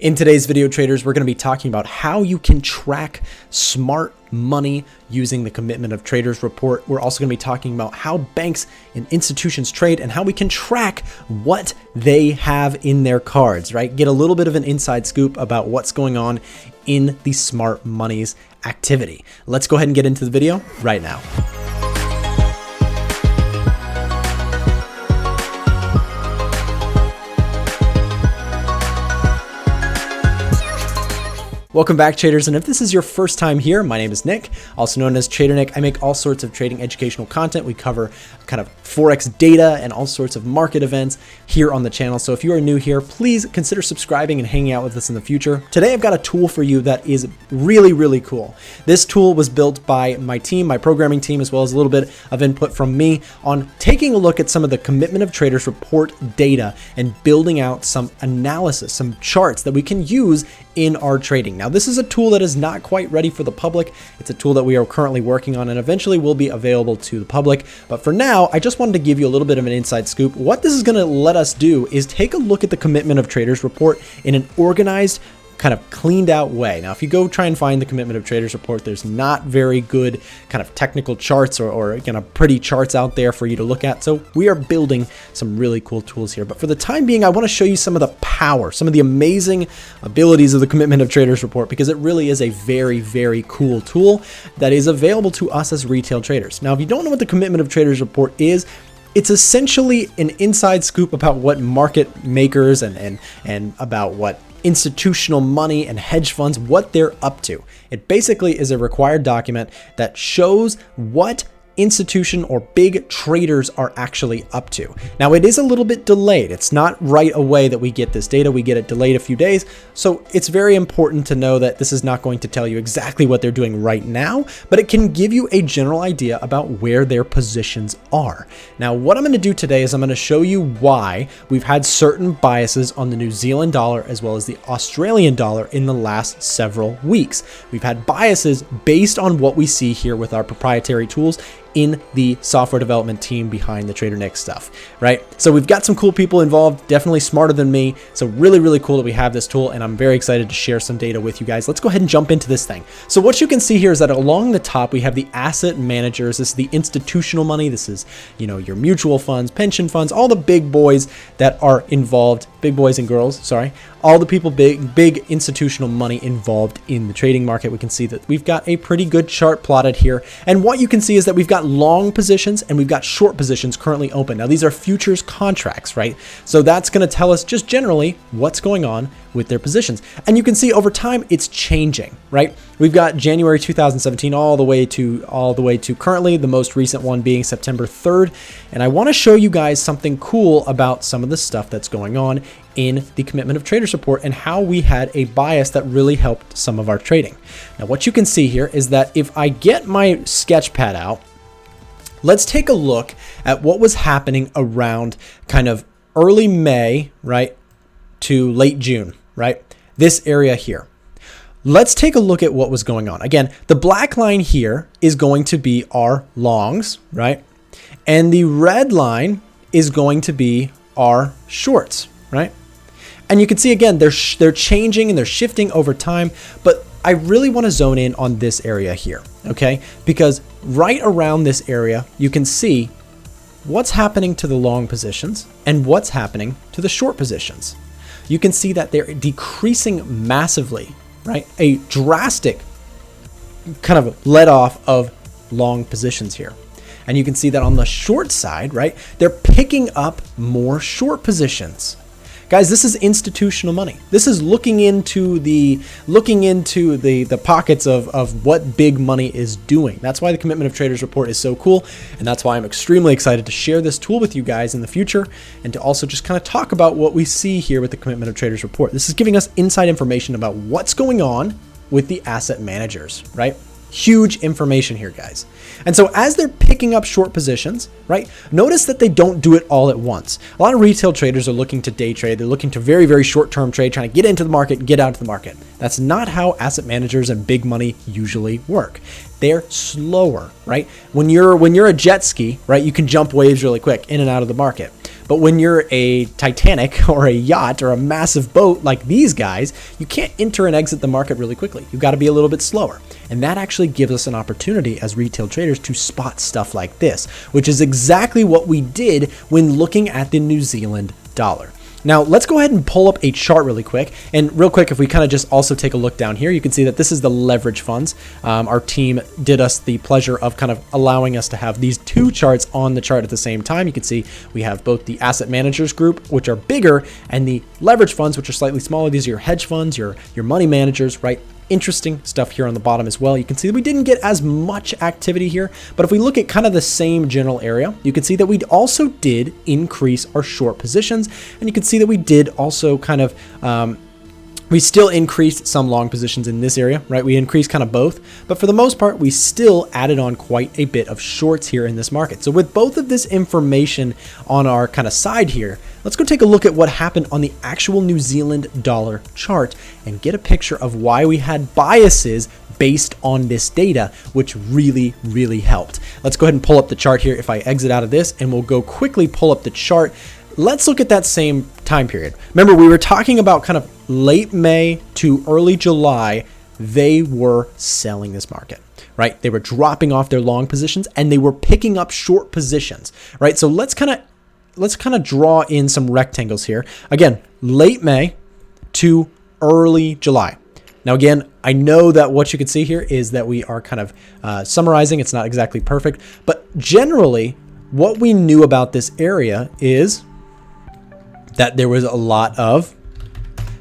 In today's video, traders, we're going to be talking about how you can track smart money using the Commitment of Traders report. We're also going to be talking about how banks and institutions trade and how we can track what they have in their cards, right? Get a little bit of an inside scoop about what's going on in the smart money's activity. Let's go ahead and get into the video right now. Welcome back, traders, and if this is your first time here, my name is Nick, also known as Trader Nick. I make all sorts of trading educational content. We cover kind of Forex data and all sorts of market events here on the channel. So if you are new here, please consider subscribing and hanging out with us in the future. Today, I've got a tool for you that is really, really cool. This tool was built by my team, my programming team, as well as a little bit of input from me on taking a look at some of the Commitment of Traders report data and building out some analysis, some charts that we can use in our trading. Now, this is a tool that is not quite ready for the public. It's a tool that we are currently working on and eventually will be available to the public. But for now, I just wanted to give you a little bit of an inside scoop. What this is going to let us do is take a look at the Commitment of Traders report in an organized, kind of cleaned out way. Now, if you go try and find the Commitment of Traders report, there's not very good kind of technical charts or kind of pretty charts out there for you to look at. So we are building some really cool tools here. But for the time being, I want to show you some of the power, some of the amazing abilities of the Commitment of Traders report, because it really is a very, very cool tool that is available to us as retail traders. Now, if you don't know what the Commitment of Traders report is, it's essentially an inside scoop about what market makers and about what institutional money and hedge funds, what they're up to. It basically is a required document that shows what institution or big traders are actually up to. Now, it is a little bit delayed. It's not right away that we get this data. We get it delayed a few days. So it's very important to know that this is not going to tell you exactly what they're doing right now, but it can give you a general idea about where their positions are. Now, what I'm going to do today is I'm going to show you why we've had certain biases on the New Zealand dollar as well as the Australian dollar in the last several weeks. We've had biases based on what we see here with our proprietary tools in the software development team behind the Trader Nick stuff, right? So we've got some cool people involved, definitely smarter than me. So really, really cool that we have this tool, and I'm very excited to share some data with you guys. Let's go ahead and jump into this thing. So what you can see here is that along the top, we have the asset managers. This is the institutional money. This is, you know, your mutual funds, pension funds, all the big boys that are involved, big boys and girls, sorry, all the people, big institutional money involved in the trading market. We can see that we've got a pretty good chart plotted here. And what you can see is that we've got long positions and we've got short positions currently open. Now, these are futures contracts, right? So that's going to tell us just generally what's going on with their positions. And you can see over time it's changing, right? We've got January 2017 all the way to currently, the most recent one being September 3rd. And I want to show you guys something cool about some of the stuff that's going on in the Commitment of Traders report and how we had a bias that really helped some of our trading. Now, what you can see here is that if I get my sketch pad out, let's take a look at what was happening around kind of early May, right, to late June, right? This area here. Let's take a look at what was going on. Again, the black line here is going to be our longs, right? And the red line is going to be our shorts, right? And you can see, again, they're changing and they're shifting over time, but I really want to zone in on this area here, okay? Because right around this area, you can see what's happening to the long positions and what's happening to the short positions. You can see that they're decreasing massively, right? A drastic kind of let off of long positions here. And you can see that on the short side, right? They're picking up more short positions. Guys, this is institutional money. This is looking into the pockets of what big money is doing. That's why the Commitment of Traders report is so cool, and that's why I'm extremely excited to share this tool with you guys in the future and to also just kind of talk about what we see here with the Commitment of Traders report. This is giving us inside information about what's going on with the asset managers, right? Huge information here, guys. And so as they're picking up short positions, right, notice that they don't do it all at once. A lot of retail traders are looking to day trade. They're looking to very, very short-term trade, trying to get into the market and get out of the market. That's not how asset managers and big money usually work. They're slower, right? When you're a jet ski, right, you can jump waves really quick in and out of the market. But when you're a Titanic or a yacht or a massive boat like these guys, you can't enter and exit the market really quickly. You've got to be a little bit slower. And that actually gives us an opportunity as retail traders to spot stuff like this, which is exactly what we did when looking at the New Zealand dollar. Now, let's go ahead and pull up a chart really quick. And real quick, if we kind of just also take a look down here, you can see that this is the leverage funds. Our team did us the pleasure of kind of allowing us to have these two charts on the chart at the same time. You can see we have both the asset managers group, which are bigger, and the leverage funds, which are slightly smaller. These are your hedge funds, your money managers, right? Interesting stuff here on the bottom as well. You can see that we didn't get as much activity here, but if we look at kind of the same general area, you can see that we also did increase our short positions, and you can see that we did also kind of we still increased some long positions in this area, right? We increased kind of both, but for the most part, we still added on quite a bit of shorts here in this market. So with both of this information on our kind of side here, let's go take a look at what happened on the actual New Zealand dollar chart and get a picture of why we had biases based on this data, which really, really helped. Let's go ahead and pull up the chart here. If I exit out of this, and we'll go quickly pull up the chart. Let's look at that same time period. Remember, we were talking about kind of late May to early July, they were selling this market, right? They were dropping off their long positions and they were picking up short positions, right? So let's kind of draw in some rectangles here. Again, late May to early July. Now, again, I know that what you can see here is that we are kind of summarizing. It's not exactly perfect, but generally what we knew about this area is that there was a lot of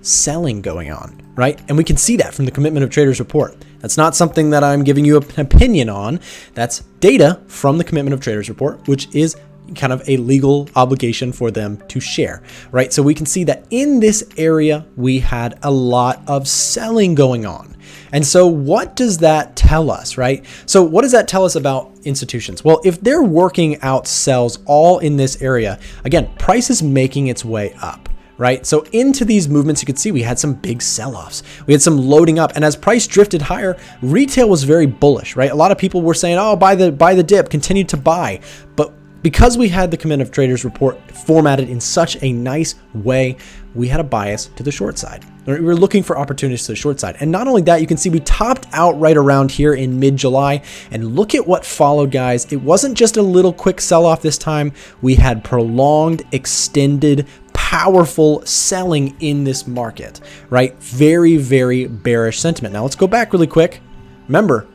selling going on, right? And we can see that from the Commitment of Traders report. That's not something that I'm giving you an opinion on. That's data from the Commitment of Traders report, which is kind of a legal obligation for them to share, right? So we can see that in this area, we had a lot of selling going on. And so what does that tell us, right? So what does that tell us about institutions? Well, if they're working out sells all in this area, again, price is making its way up, right? So into these movements, you could see we had some big sell-offs. We had some loading up, and as price drifted higher, retail was very bullish, right? A lot of people were saying, oh, buy the dip, continue to buy. But because we had the Commitment of Traders report formatted in such a nice way, we had a bias to the short side. We were looking for opportunities to the short side. And not only that, you can see we topped out right around here in mid-July. And look at what followed, guys. It wasn't just a little quick sell-off this time. We had prolonged, extended, powerful selling in this market, right? Very, very bearish sentiment. Now let's go back really quick. Remember,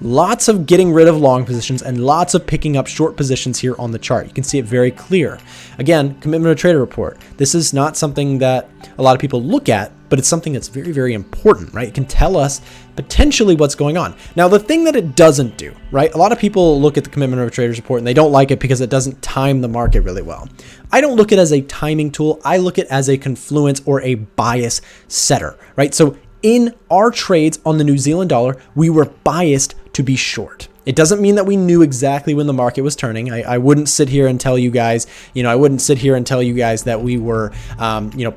lots of getting rid of long positions and lots of picking up short positions here on the chart. You can see it very clear. Again, Commitment of Trader report. This is not something that a lot of people look at, but it's something that's very, very important, right? It can tell us potentially what's going on. Now, the thing that it doesn't do, right? A lot of people look at the Commitment of Traders report and they don't like it because it doesn't time the market really well. I don't look at it as a timing tool. I look at it as a confluence or a bias setter, right? So in our trades on the New Zealand dollar, we were biased to be short. It doesn't mean that we knew exactly when the market was turning. I wouldn't sit here and tell you guys, that we were,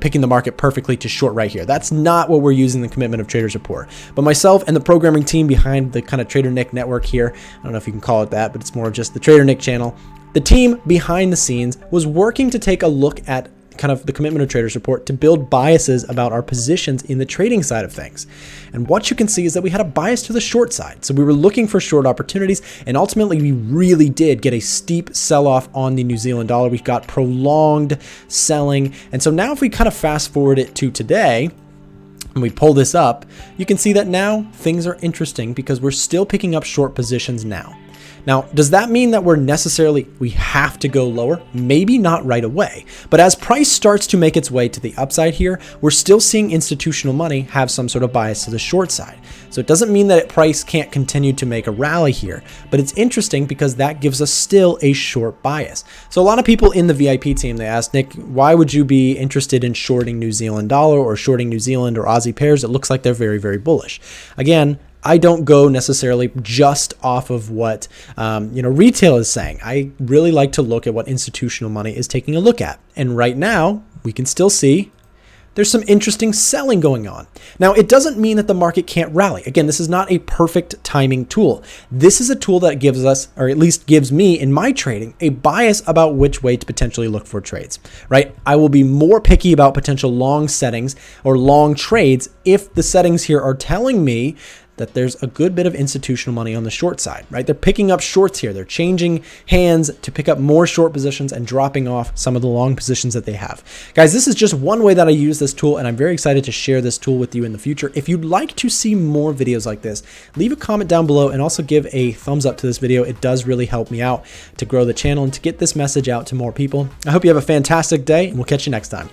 picking the market perfectly to short right here. That's not what we're using the Commitment of Traders report. But myself and the programming team behind the kind of Trader Nick network here, I don't know if you can call it that, but it's more of just the Trader Nick channel. The team behind the scenes was working to take a look at kind of the Commitment of Traders report to build biases about our positions in the trading side of things. And what you can see is that we had a bias to the short side. So we were looking for short opportunities, and ultimately we really did get a steep sell-off on the New Zealand dollar. We've got prolonged selling. And so now if we kind of fast forward it to today, and we pull this up, you can see that now things are interesting because we're still picking up short positions now. Now, does that mean that we have to go lower? Maybe not right away. But as price starts to make its way to the upside here, we're still seeing institutional money have some sort of bias to the short side. So it doesn't mean that price can't continue to make a rally here, but it's interesting because that gives us still a short bias. So a lot of people in the VIP team, they ask, Nick, why would you be interested in shorting New Zealand dollar or shorting New Zealand or Aussie pairs? It looks like they're very, very bullish. Again, I don't go necessarily just off of what retail is saying. I really like to look at what institutional money is taking a look at. And right now, we can still see there's some interesting selling going on. Now, it doesn't mean that the market can't rally. Again, this is not a perfect timing tool. This is a tool that gives us, or at least gives me in my trading, a bias about which way to potentially look for trades, right? I will be more picky about potential long settings or long trades if the settings here are telling me that there's a good bit of institutional money on the short side, right? They're picking up shorts here. They're changing hands to pick up more short positions and dropping off some of the long positions that they have. Guys, this is just one way that I use this tool, and I'm very excited to share this tool with you in the future. If you'd like to see more videos like this, leave a comment down below and also give a thumbs up to this video. It does really help me out to grow the channel and to get this message out to more people. I hope you have a fantastic day, and we'll catch you next time.